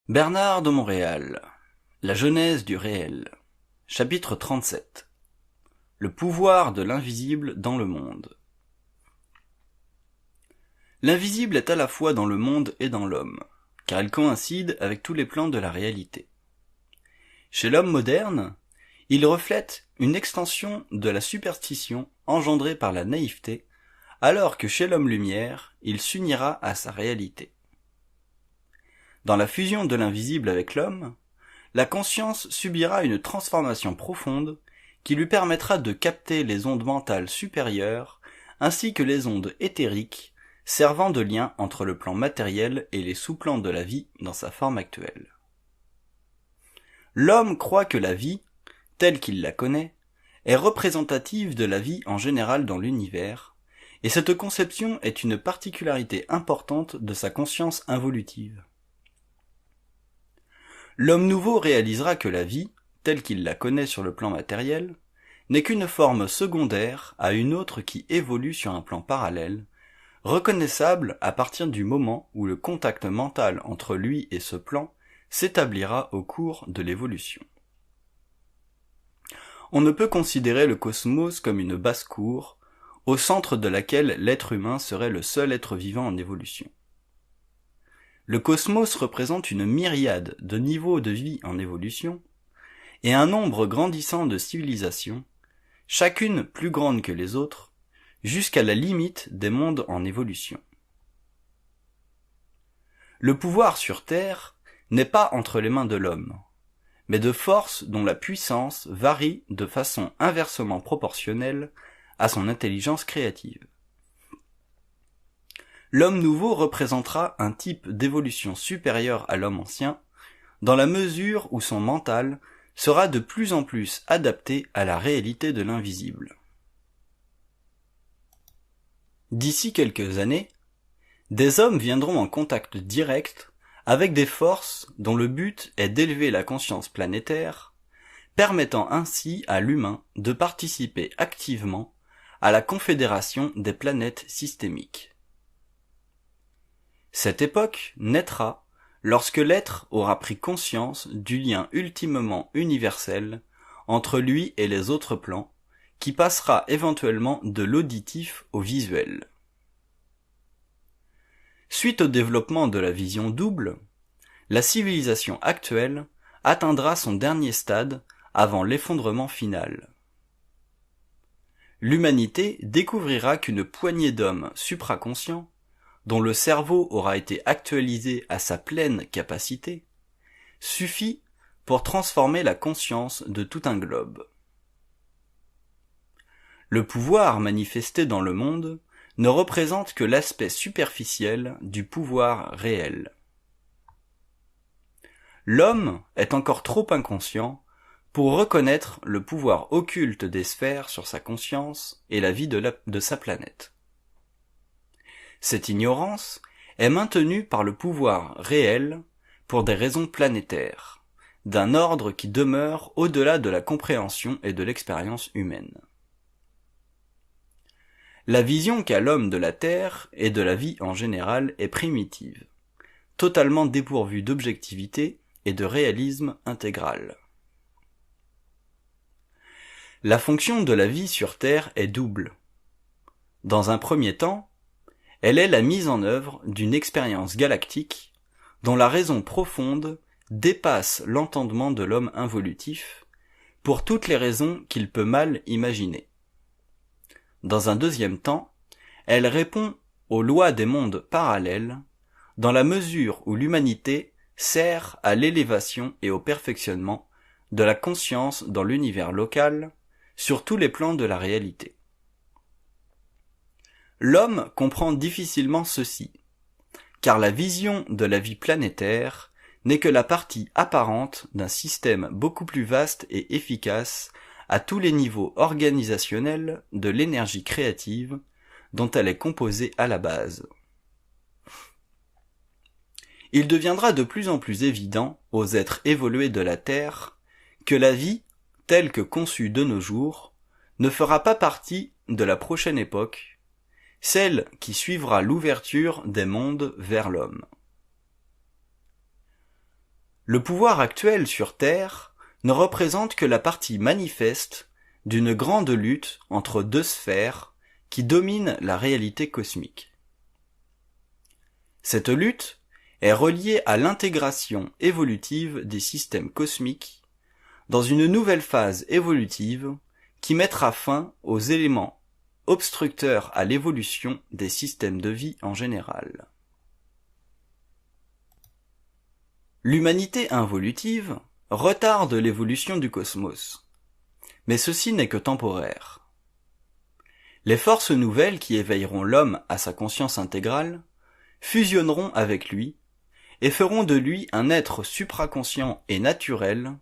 Bernard de Montréal. La genèse du réel. Chapitre 37. Le pouvoir de l'invisible dans le monde. L'invisible est à la fois dans le monde et dans l'homme, car il coïncide avec tous les plans de la réalité. Chez l'homme moderne, il reflète une extension de la superstition engendrée par la naïveté, alors que chez l'homme lumière, il s'unira à sa réalité. Dans la fusion de l'invisible avec l'homme, la conscience subira une transformation profonde qui lui permettra de capter les ondes mentales supérieures ainsi que les ondes éthériques servant de lien entre le plan matériel et les sous-plans de la vie dans sa forme actuelle. L'homme croit que la vie, telle qu'il la connaît, est représentative de la vie en général dans l'univers, et cette conception est une particularité importante de sa conscience involutive. L'homme nouveau réalisera que la vie, telle qu'il la connaît sur le plan matériel, n'est qu'une forme secondaire à une autre qui évolue sur un plan parallèle, reconnaissable à partir du moment où le contact mental entre lui et ce plan s'établira au cours de l'évolution. On ne peut considérer le cosmos comme une basse-cour, au centre de laquelle l'être humain serait le seul être vivant en évolution. Le cosmos représente une myriade de niveaux de vie en évolution, et un nombre grandissant de civilisations, chacune plus grande que les autres, jusqu'à la limite des mondes en évolution. Le pouvoir sur Terre n'est pas entre les mains de l'homme, mais de forces dont la puissance varie de façon inversement proportionnelle à son intelligence créative. L'homme nouveau représentera un type d'évolution supérieur à l'homme ancien, dans la mesure où son mental sera de plus en plus adapté à la réalité de l'invisible. D'ici quelques années, des hommes viendront en contact direct avec des forces dont le but est d'élever la conscience planétaire, permettant ainsi à l'humain de participer activement à la confédération des planètes systémiques. Cette époque naîtra lorsque l'être aura pris conscience du lien ultimement universel entre lui et les autres plans, qui passera éventuellement de l'auditif au visuel. Suite au développement de la vision double, la civilisation actuelle atteindra son dernier stade avant l'effondrement final. L'humanité découvrira qu'une poignée d'hommes supraconscients, dont le cerveau aura été actualisé à sa pleine capacité, suffit pour transformer la conscience de tout un globe. Le pouvoir manifesté dans le monde ne représente que l'aspect superficiel du pouvoir réel. L'homme est encore trop inconscient pour reconnaître le pouvoir occulte des sphères sur sa conscience et la vie de sa planète. Cette ignorance est maintenue par le pouvoir réel pour des raisons planétaires, d'un ordre qui demeure au-delà de la compréhension et de l'expérience humaine. La vision qu'a l'homme de la Terre et de la vie en général est primitive, totalement dépourvue d'objectivité et de réalisme intégral. La fonction de la vie sur Terre est double. Dans un premier temps, elle est la mise en œuvre d'une expérience galactique dont la raison profonde dépasse l'entendement de l'homme involutif pour toutes les raisons qu'il peut mal imaginer. Dans un deuxième temps, elle répond aux lois des mondes parallèles dans la mesure où l'humanité sert à l'élévation et au perfectionnement de la conscience dans l'univers local sur tous les plans de la réalité. L'homme comprend difficilement ceci, car la vision de la vie planétaire n'est que la partie apparente d'un système beaucoup plus vaste et efficace à tous les niveaux organisationnels de l'énergie créative dont elle est composée à la base. Il deviendra de plus en plus évident aux êtres évolués de la Terre que la vie, telle que conçue de nos jours, ne fera pas partie de la prochaine époque, celle qui suivra l'ouverture des mondes vers l'homme. Le pouvoir actuel sur Terre ne représente que la partie manifeste d'une grande lutte entre deux sphères qui dominent la réalité cosmique. Cette lutte est reliée à l'intégration évolutive des systèmes cosmiques dans une nouvelle phase évolutive qui mettra fin aux éléments obstructeurs à l'évolution des systèmes de vie en général. L'humanité involutive retarde l'évolution du cosmos, mais ceci n'est que temporaire. Les forces nouvelles qui éveilleront l'homme à sa conscience intégrale fusionneront avec lui et feront de lui un être supraconscient et naturel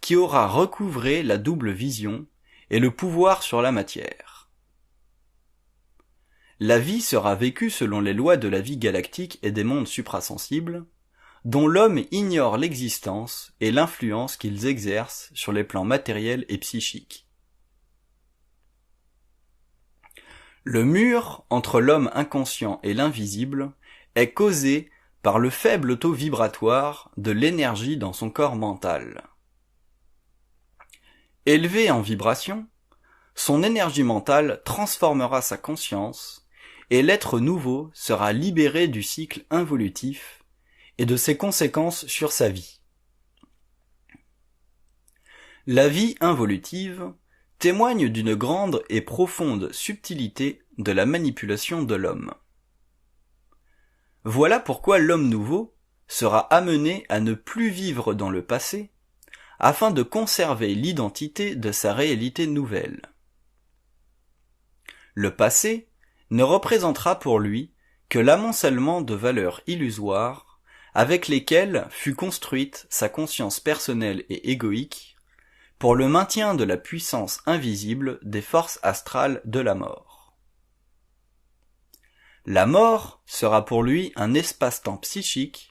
qui aura recouvré la double vision et le pouvoir sur la matière. La vie sera vécue selon les lois de la vie galactique et des mondes suprasensibles, dont l'homme ignore l'existence et l'influence qu'ils exercent sur les plans matériels et psychiques. Le mur entre l'homme inconscient et l'invisible est causé par le faible taux vibratoire de l'énergie dans son corps mental. Élevé en vibration, son énergie mentale transformera sa conscience et l'être nouveau sera libéré du cycle involutif et de ses conséquences sur sa vie. La vie involutive témoigne d'une grande et profonde subtilité de la manipulation de l'homme. Voilà pourquoi l'homme nouveau sera amené à ne plus vivre dans le passé afin de conserver l'identité de sa réalité nouvelle. Le passé ne représentera pour lui que l'amoncellement de valeurs illusoires avec lesquelles fut construite sa conscience personnelle et égoïque pour le maintien de la puissance invisible des forces astrales de la mort. La mort sera pour lui un espace-temps psychique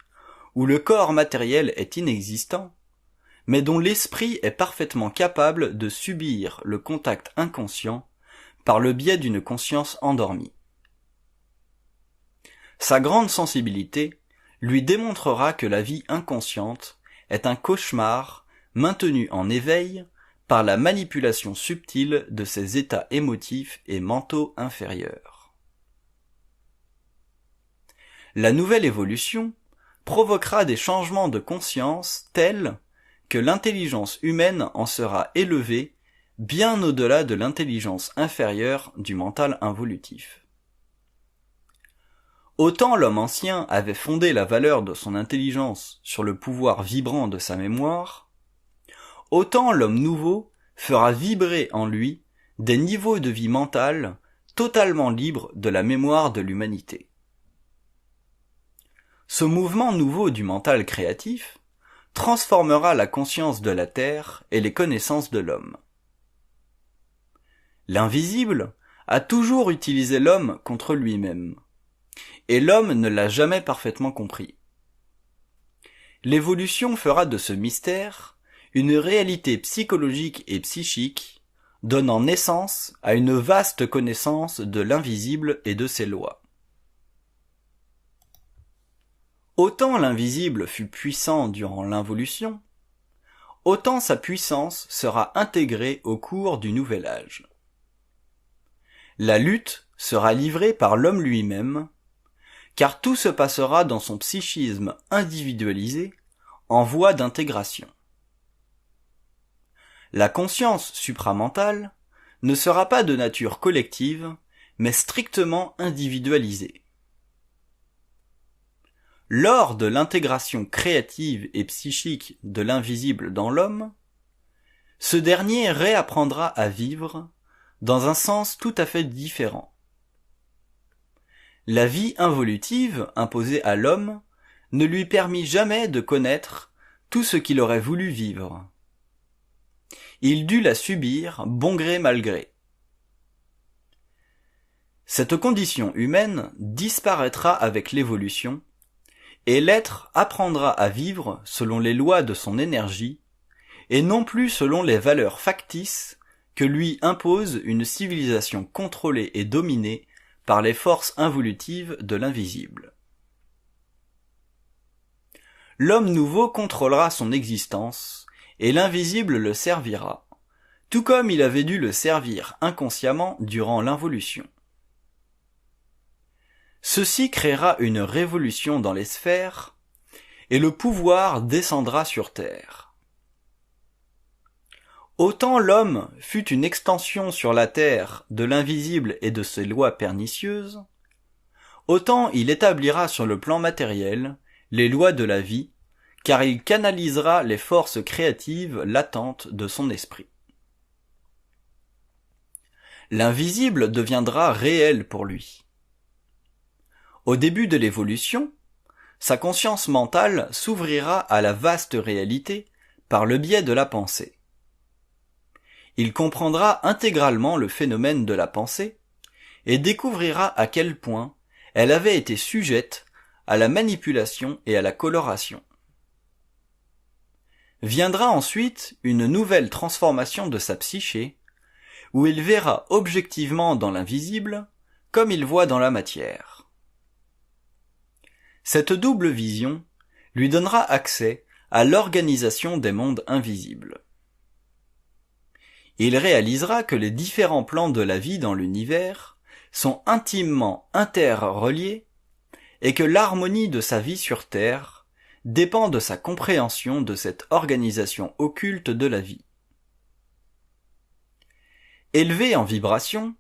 où le corps matériel est inexistant, mais dont l'esprit est parfaitement capable de subir le contact inconscient par le biais d'une conscience endormie. Sa grande sensibilité lui démontrera que la vie inconsciente est un cauchemar maintenu en éveil par la manipulation subtile de ses états émotifs et mentaux inférieurs. La nouvelle évolution provoquera des changements de conscience tels que l'intelligence humaine en sera élevée bien au-delà de l'intelligence inférieure du mental involutif. Autant l'homme ancien avait fondé la valeur de son intelligence sur le pouvoir vibrant de sa mémoire, autant l'homme nouveau fera vibrer en lui des niveaux de vie mentale totalement libres de la mémoire de l'humanité. Ce mouvement nouveau du mental créatif transformera la conscience de la Terre et les connaissances de l'homme. L'invisible a toujours utilisé l'homme contre lui-même, et l'homme ne l'a jamais parfaitement compris. L'évolution fera de ce mystère une réalité psychologique et psychique, donnant naissance à une vaste connaissance de l'invisible et de ses lois. Autant l'invisible fut puissant durant l'involution, autant sa puissance sera intégrée au cours du nouvel âge. La lutte sera livrée par l'homme lui-même, car tout se passera dans son psychisme individualisé en voie d'intégration. La conscience supramentale ne sera pas de nature collective, mais strictement individualisée. Lors de l'intégration créative et psychique de l'invisible dans l'homme, ce dernier réapprendra à vivre dans un sens tout à fait différent. La vie involutive imposée à l'homme ne lui permit jamais de connaître tout ce qu'il aurait voulu vivre. Il dut la subir bon gré mal gré. Cette condition humaine disparaîtra avec l'évolution, et l'être apprendra à vivre selon les lois de son énergie, et non plus selon les valeurs factices que lui impose une civilisation contrôlée et dominée par les forces involutives de l'invisible. l'homme nouveau contrôlera son existence, et l'invisible le servira, tout comme il avait dû le servir inconsciemment durant l'involution. Ceci créera une révolution dans les sphères, et le pouvoir descendra sur terre. Autant l'homme fut une extension sur la terre de l'invisible et de ses lois pernicieuses, autant il établira sur le plan matériel les lois de la vie, car il canalisera les forces créatives latentes de son esprit. L'invisible deviendra réel pour lui. Au début de l'évolution, sa conscience mentale s'ouvrira à la vaste réalité par le biais de la pensée. Il comprendra intégralement le phénomène de la pensée et découvrira à quel point elle avait été sujette à la manipulation et à la coloration. Viendra ensuite une nouvelle transformation de sa psyché, où il verra objectivement dans l'invisible comme il voit dans la matière. Cette double vision lui donnera accès à l'organisation des mondes invisibles. Il réalisera que les différents plans de la vie dans l'univers sont intimement interreliés et que l'harmonie de sa vie sur Terre dépend de sa compréhension de cette organisation occulte de la vie. Élevé en vibration,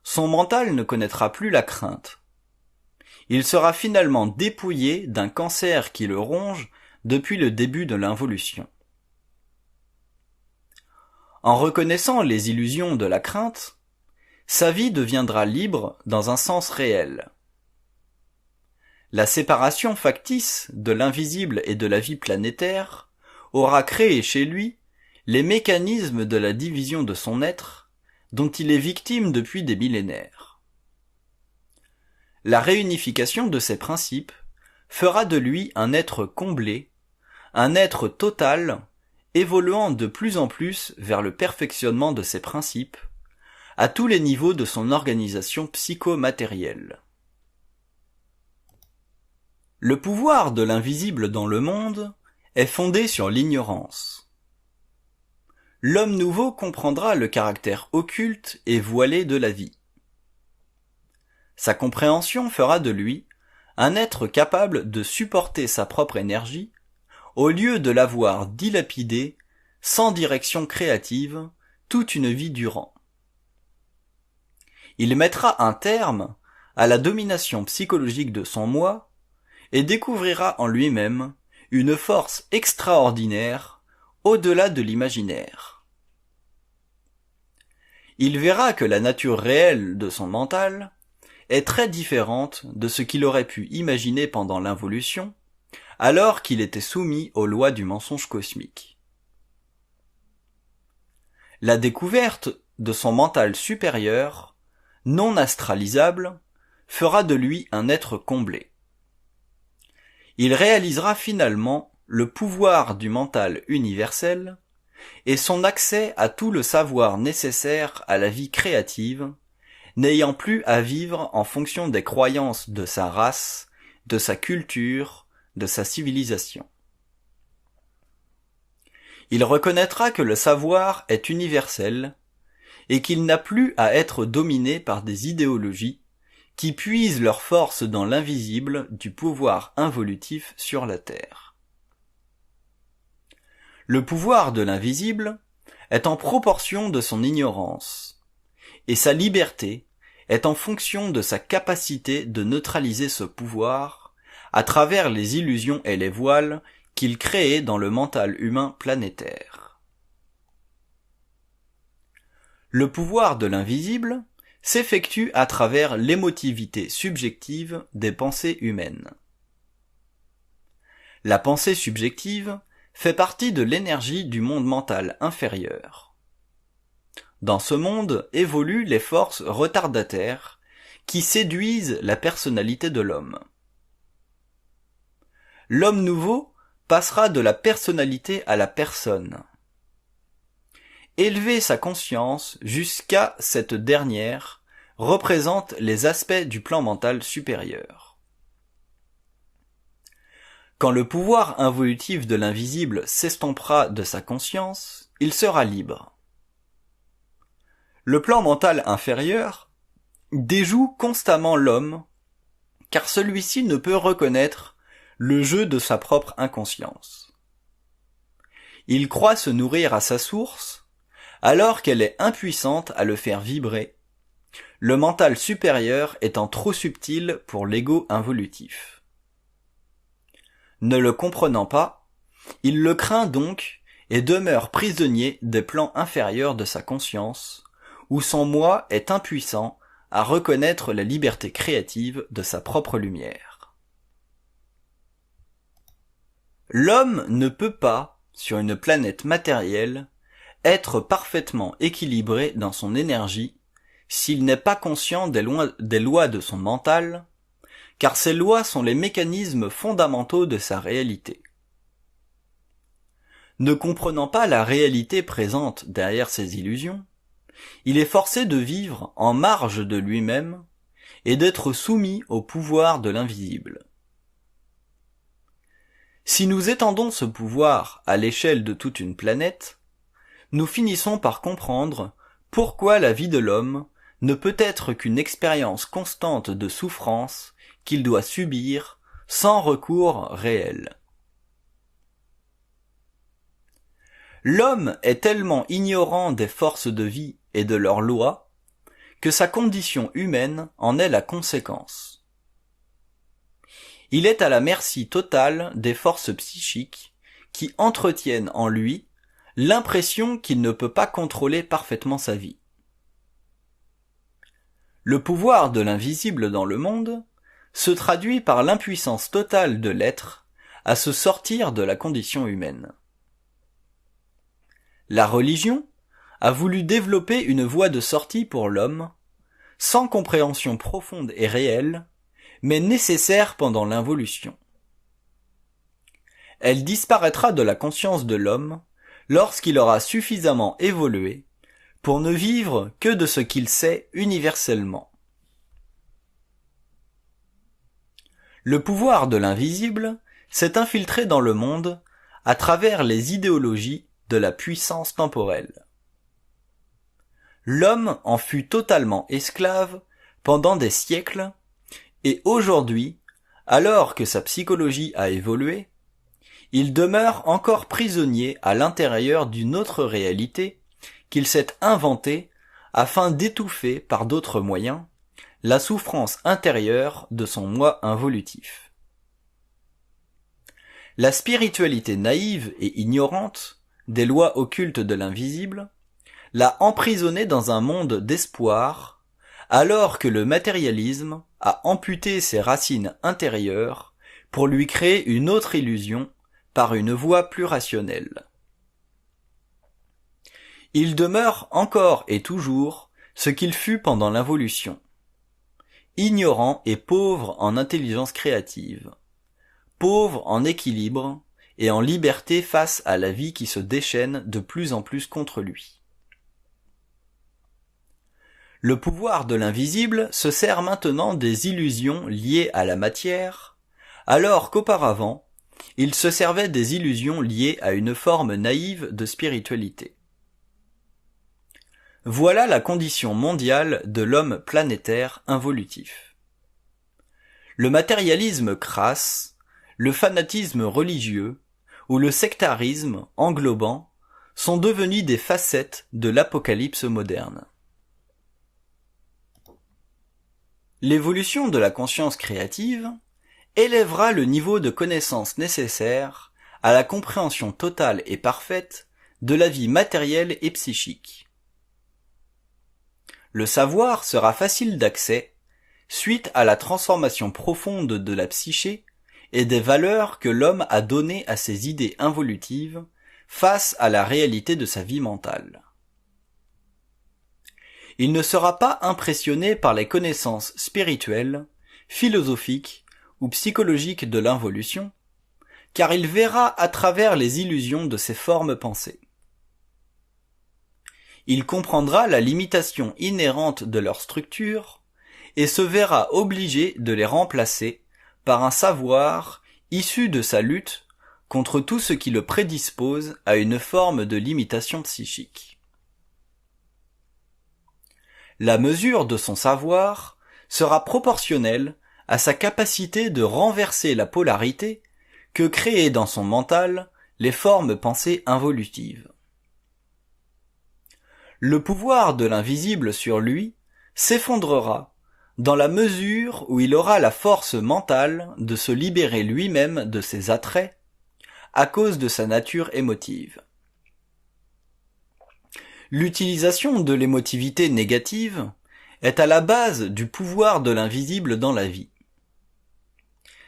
son mental ne connaîtra plus la crainte. Il sera finalement dépouillé d'un cancer qui le ronge depuis le début de l'involution. En reconnaissant les illusions de la crainte, sa vie deviendra libre dans un sens réel. La séparation factice de l'invisible et de la vie planétaire aura créé chez lui les mécanismes de la division de son être dont il est victime depuis des millénaires. La réunification de ces principes fera de lui un être comblé, un être total, évoluant de plus en plus vers le perfectionnement de ses principes, à tous les niveaux de son organisation psychomatérielle. Le pouvoir de l'invisible dans le monde est fondé sur l'ignorance. L'homme nouveau comprendra le caractère occulte et voilé de la vie. Sa compréhension fera de lui un être capable de supporter sa propre énergie au lieu de l'avoir dilapidée sans direction créative toute une vie durant. Il mettra un terme à la domination psychologique de son moi et découvrira en lui-même une force extraordinaire au-delà de l'imaginaire. Il verra que la nature réelle de son mental est très différente de ce qu'il aurait pu imaginer pendant l'involution, alors qu'il était soumis aux lois du mensonge cosmique. La découverte de son mental supérieur, non astralisable, fera de lui un être comblé. Il réalisera finalement le pouvoir du mental universel et son accès à tout le savoir nécessaire à la vie créative, n'ayant plus à vivre en fonction des croyances de sa race, de sa culture, de sa civilisation. Il reconnaîtra que le savoir est universel et qu'il n'a plus à être dominé par des idéologies qui puisent leur force dans l'invisible du pouvoir involutif sur la Terre. Le pouvoir de l'invisible est en proportion de son ignorance, et sa liberté est en fonction de sa capacité de neutraliser ce pouvoir à travers les illusions et les voiles qu'il crée dans le mental humain planétaire. Le pouvoir de l'invisible s'effectue à travers l'émotivité subjective des pensées humaines. La pensée subjective fait partie de l'énergie du monde mental inférieur. Dans ce monde évoluent les forces retardataires qui séduisent la personnalité de l'homme. L'homme nouveau passera de la personnalité à la personne. Élever sa conscience jusqu'à cette dernière représente les aspects du plan mental supérieur. Quand le pouvoir involutif de l'invisible s'estompera de sa conscience, il sera libre. Le plan mental inférieur déjoue constamment l'homme, car celui-ci ne peut reconnaître le jeu de sa propre inconscience. Il croit se nourrir à sa source, alors qu'elle est impuissante à le faire vibrer, le mental supérieur étant trop subtil pour l'ego involutif. Ne le comprenant pas, il le craint donc et demeure prisonnier des plans inférieurs de sa conscience, où son moi est impuissant à reconnaître la liberté créative de sa propre lumière. L'homme ne peut pas, sur une planète matérielle, être parfaitement équilibré dans son énergie s'il n'est pas conscient des lois de son mental, car ces lois sont les mécanismes fondamentaux de sa réalité. Ne comprenant pas la réalité présente derrière ces illusions, il est forcé de vivre en marge de lui-même et d'être soumis au pouvoir de l'invisible. Si nous étendons ce pouvoir à l'échelle de toute une planète, nous finissons par comprendre pourquoi la vie de l'homme ne peut être qu'une expérience constante de souffrance qu'il doit subir sans recours réel. L'homme est tellement ignorant des forces de vie et de leurs lois que sa condition humaine en est la conséquence. Il est à la merci totale des forces psychiques qui entretiennent en lui l'impression qu'il ne peut pas contrôler parfaitement sa vie. Le pouvoir de l'invisible dans le monde se traduit par l'impuissance totale de l'être à se sortir de la condition humaine. La religion a voulu développer une voie de sortie pour l'homme, sans compréhension profonde et réelle, mais nécessaire pendant l'involution. Elle disparaîtra de la conscience de l'homme lorsqu'il aura suffisamment évolué pour ne vivre que de ce qu'il sait universellement. Le pouvoir de l'invisible s'est infiltré dans le monde à travers les idéologies de la puissance temporelle. L'homme en fut totalement esclave pendant des siècles et aujourd'hui, alors que sa psychologie a évolué, il demeure encore prisonnier à l'intérieur d'une autre réalité qu'il s'est inventée afin d'étouffer par d'autres moyens la souffrance intérieure de son moi involutif. La spiritualité naïve et ignorante des lois occultes de l'invisible l'a emprisonné dans un monde d'espoir, alors que le matérialisme a amputé ses racines intérieures pour lui créer une autre illusion par une voie plus rationnelle. Il demeure encore et toujours ce qu'il fut pendant l'involution, ignorant et pauvre en intelligence créative, pauvre en équilibre et en liberté face à la vie qui se déchaîne de plus en plus contre lui. Le pouvoir de l'invisible se sert maintenant des illusions liées à la matière, alors qu'auparavant, il se servait des illusions liées à une forme naïve de spiritualité. Voilà la condition mondiale de l'homme planétaire involutif. Le matérialisme crasse, le fanatisme religieux ou le sectarisme englobant sont devenus des facettes de l'apocalypse moderne. L'évolution de la conscience créative élèvera le niveau de connaissance nécessaire à la compréhension totale et parfaite de la vie matérielle et psychique. Le savoir sera facile d'accès suite à la transformation profonde de la psyché et des valeurs que l'homme a données à ses idées involutives face à la réalité de sa vie mentale. Il ne sera pas impressionné par les connaissances spirituelles, philosophiques ou psychologiques de l'involution, car il verra à travers les illusions de ces formes pensées. Il comprendra la limitation inhérente de leur structure et se verra obligé de les remplacer par un savoir issu de sa lutte contre tout ce qui le prédispose à une forme de limitation psychique. La mesure de son savoir sera proportionnelle à sa capacité de renverser la polarité que créent dans son mental les formes pensées involutives. Le pouvoir de l'invisible sur lui s'effondrera dans la mesure où il aura la force mentale de se libérer lui-même de ses attraits à cause de sa nature émotive. L'utilisation de l'émotivité négative est à la base du pouvoir de l'invisible dans la vie.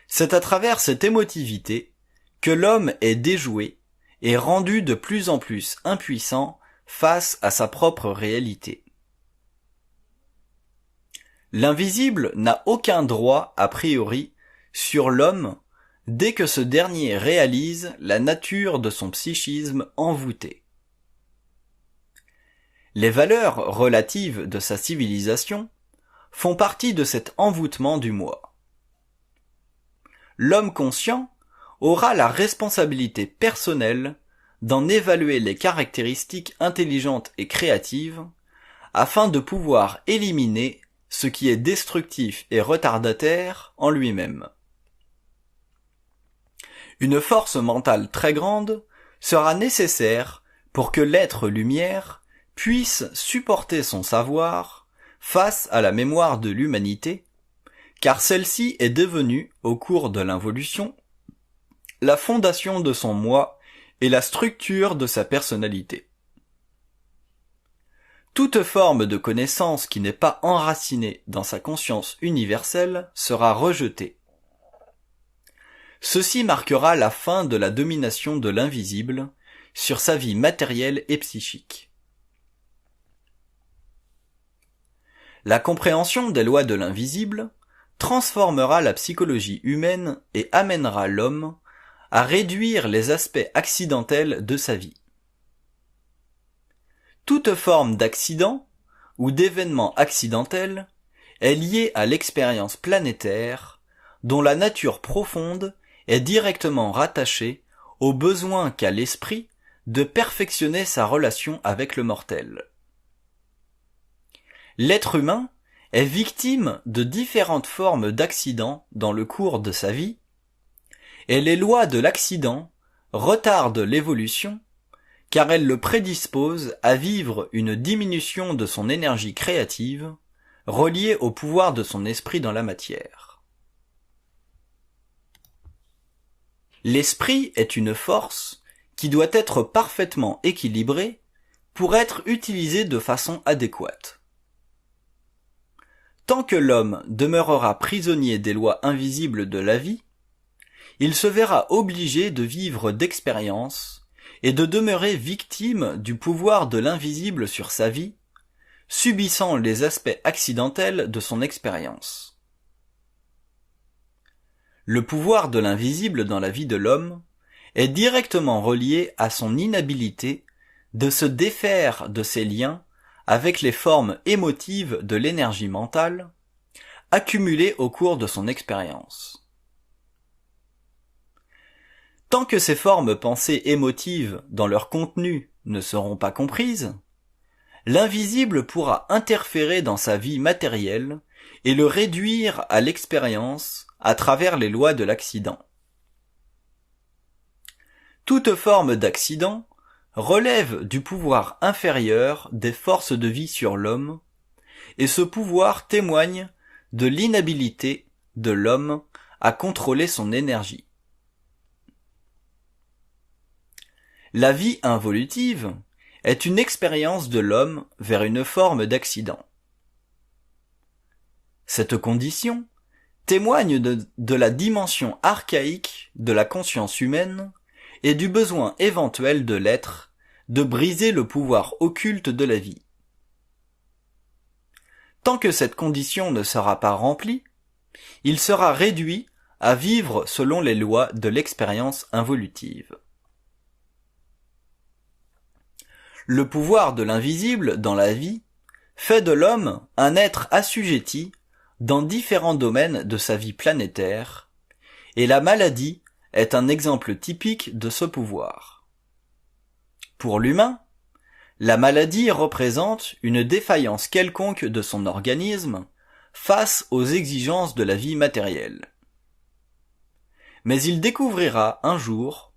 C'est à travers cette émotivité que l'homme est déjoué et rendu de plus en plus impuissant face à sa propre réalité. L'invisible n'a aucun droit a priori sur l'homme dès que ce dernier réalise la nature de son psychisme envoûté. Les valeurs relatives de sa civilisation font partie de cet envoûtement du moi. L'homme conscient aura la responsabilité personnelle d'en évaluer les caractéristiques intelligentes et créatives afin de pouvoir éliminer ce qui est destructif et retardataire en lui-même. Une force mentale très grande sera nécessaire pour que l'être lumière puisse supporter son savoir face à la mémoire de l'humanité, car celle-ci est devenue, au cours de l'involution, la fondation de son moi et la structure de sa personnalité. Toute forme de connaissance qui n'est pas enracinée dans sa conscience universelle sera rejetée. Ceci marquera la fin de la domination de l'invisible sur sa vie matérielle et psychique. La compréhension des lois de l'invisible transformera la psychologie humaine et amènera l'homme à réduire les aspects accidentels de sa vie. Toute forme d'accident ou d'événement accidentel est liée à l'expérience planétaire dont la nature profonde est directement rattachée au besoin qu'a l'esprit de perfectionner sa relation avec le mortel. L'être humain est victime de différentes formes d'accidents dans le cours de sa vie, et les lois de l'accident retardent l'évolution car elles le prédisposent à vivre une diminution de son énergie créative reliée au pouvoir de son esprit dans la matière. L'esprit est une force qui doit être parfaitement équilibrée pour être utilisée de façon adéquate. Tant que l'homme demeurera prisonnier des lois invisibles de la vie, il se verra obligé de vivre d'expériences et de demeurer victime du pouvoir de l'invisible sur sa vie, subissant les aspects accidentels de son expérience. Le pouvoir de l'invisible dans la vie de l'homme est directement relié à son inhabilité de se défaire de ses liens avec les formes émotives de l'énergie mentale, accumulées au cours de son expérience. Tant que ces formes pensées émotives dans leur contenu ne seront pas comprises, l'invisible pourra interférer dans sa vie matérielle et le réduire à l'expérience à travers les lois de l'accident. Toute forme d'accident relève du pouvoir inférieur des forces de vie sur l'homme, et ce pouvoir témoigne de l'inhabilité de l'homme à contrôler son énergie. La vie involutive est une expérience de l'homme vers une forme d'accident. Cette condition témoigne de la dimension archaïque de la conscience humaine et du besoin éventuel de l'être de briser le pouvoir occulte de la vie. Tant que cette condition ne sera pas remplie, il sera réduit à vivre selon les lois de l'expérience involutive. Le pouvoir de l'invisible dans la vie fait de l'homme un être assujetti dans différents domaines de sa vie planétaire, et la maladie est un exemple typique de ce pouvoir. Pour l'humain, la maladie représente une défaillance quelconque de son organisme face aux exigences de la vie matérielle. Mais il découvrira un jour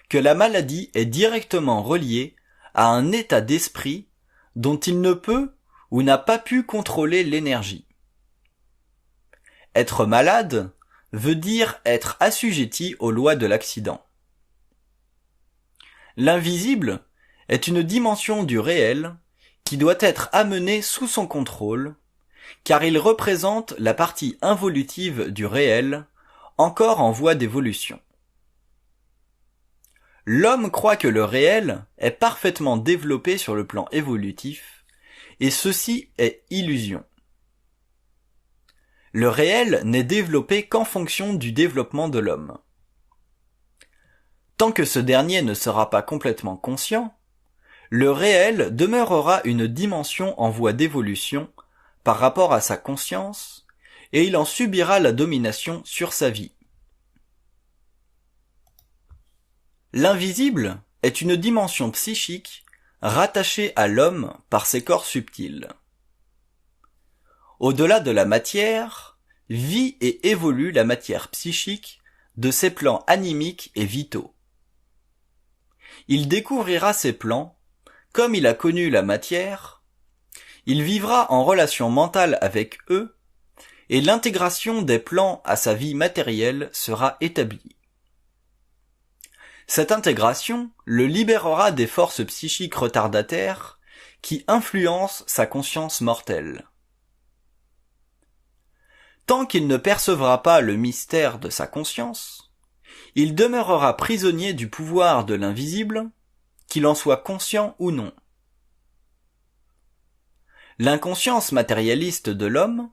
que la maladie est directement reliée à un état d'esprit dont il ne peut ou n'a pas pu contrôler l'énergie. Être malade veut dire être assujetti aux lois de l'accident. L'invisible est une dimension du réel qui doit être amenée sous son contrôle, car il représente la partie involutive du réel, encore en voie d'évolution. L'homme croit que le réel est parfaitement développé sur le plan évolutif, et ceci est illusion. Le réel n'est développé qu'en fonction du développement de l'homme. Tant que ce dernier ne sera pas complètement conscient, le réel demeurera une dimension en voie d'évolution par rapport à sa conscience, et il en subira la domination sur sa vie. L'invisible est une dimension psychique rattachée à l'homme par ses corps subtils. Au-delà de la matière, vit et évolue la matière psychique de ses plans animiques et vitaux. Il découvrira ces plans, comme il a connu la matière, il vivra en relation mentale avec eux, et l'intégration des plans à sa vie matérielle sera établie. Cette intégration le libérera des forces psychiques retardataires qui influencent sa conscience mortelle. Tant qu'il ne percevra pas le mystère de sa conscience, il demeurera prisonnier du pouvoir de l'invisible, qu'il en soit conscient ou non. L'inconscience matérialiste de l'homme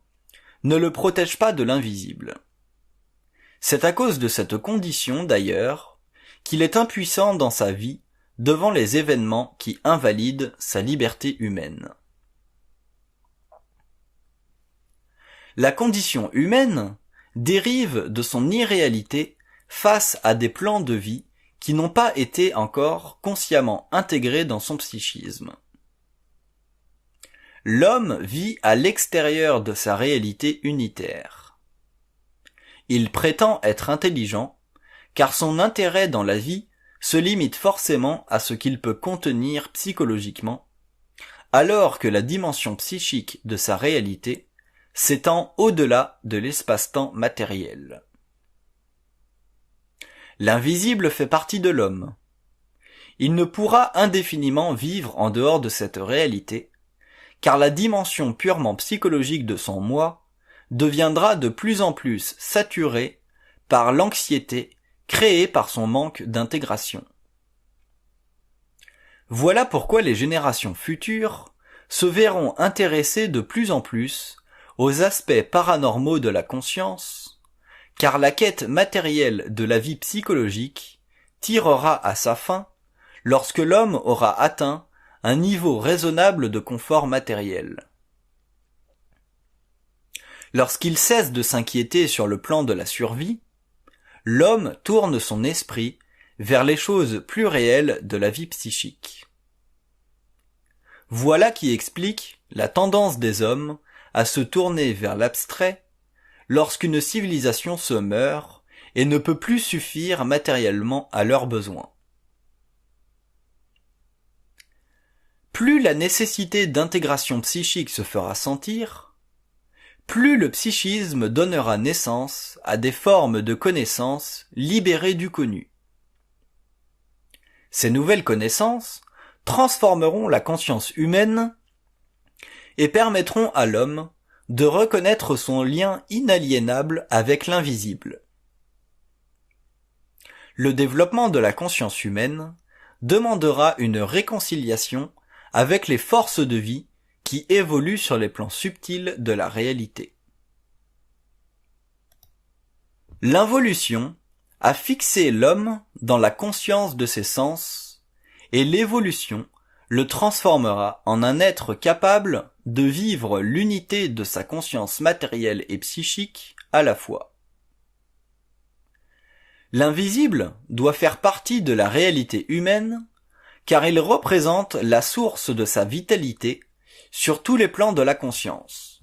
ne le protège pas de l'invisible. C'est à cause de cette condition, d'ailleurs, qu'il est impuissant dans sa vie devant les événements qui invalident sa liberté humaine. La condition humaine dérive de son irréalité face à des plans de vie qui n'ont pas été encore consciemment intégrés dans son psychisme. L'homme vit à l'extérieur de sa réalité unitaire. Il prétend être intelligent, car son intérêt dans la vie se limite forcément à ce qu'il peut contenir psychologiquement, alors que la dimension psychique de sa réalité s'étend au-delà de l'espace-temps matériel. L'invisible fait partie de l'homme. Il ne pourra indéfiniment vivre en dehors de cette réalité, car la dimension purement psychologique de son moi deviendra de plus en plus saturée par l'anxiété créée par son manque d'intégration. Voilà pourquoi les générations futures se verront intéressées de plus en plus aux aspects paranormaux de la conscience, car la quête matérielle de la vie psychologique tirera à sa fin lorsque l'homme aura atteint un niveau raisonnable de confort matériel. Lorsqu'il cesse de s'inquiéter sur le plan de la survie, l'homme tourne son esprit vers les choses plus réelles de la vie psychique. Voilà qui explique la tendance des hommes à se tourner vers l'abstrait lorsqu'une civilisation se meurt et ne peut plus suffire matériellement à leurs besoins. Plus la nécessité d'intégration psychique se fera sentir, plus le psychisme donnera naissance à des formes de connaissances libérées du connu. Ces nouvelles connaissances transformeront la conscience humaine et permettront à l'homme de reconnaître son lien inaliénable avec l'invisible. Le développement de la conscience humaine demandera une réconciliation avec les forces de vie qui évoluent sur les plans subtils de la réalité. L'involution a fixé l'homme dans la conscience de ses sens, et l'évolution le transformera en un être capable de vivre l'unité de sa conscience matérielle et psychique à la fois. L'invisible doit faire partie de la réalité humaine, car il représente la source de sa vitalité sur tous les plans de la conscience.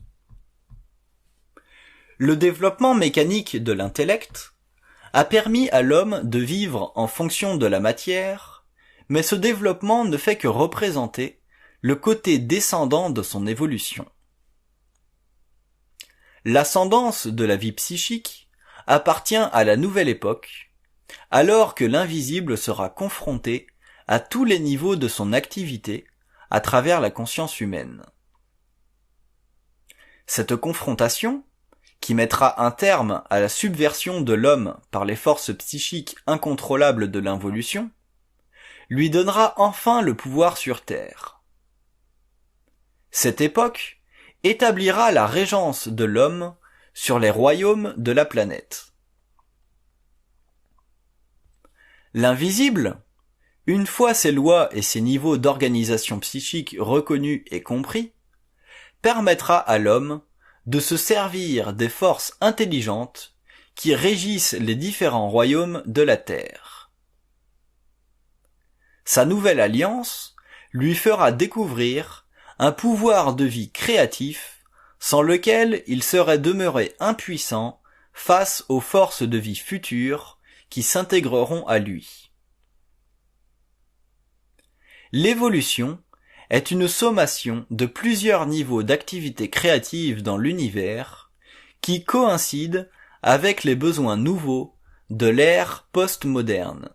Le développement mécanique de l'intellect a permis à l'homme de vivre en fonction de la matière, mais ce développement ne fait que représenter le côté descendant de son évolution. L'ascendance de la vie psychique appartient à la nouvelle époque, alors que l'invisible sera confronté à tous les niveaux de son activité à travers la conscience humaine. Cette confrontation, qui mettra un terme à la subversion de l'homme par les forces psychiques incontrôlables de l'involution, lui donnera enfin le pouvoir sur Terre. Cette époque établira la régence de l'homme sur les royaumes de la planète. L'invisible, une fois ses lois et ses niveaux d'organisation psychique reconnus et compris, permettra à l'homme de se servir des forces intelligentes qui régissent les différents royaumes de la Terre. Sa nouvelle alliance lui fera découvrir un pouvoir de vie créatif sans lequel il serait demeuré impuissant face aux forces de vie futures qui s'intégreront à lui. L'évolution est une sommation de plusieurs niveaux d'activité créative dans l'univers qui coïncident avec les besoins nouveaux de l'ère postmoderne.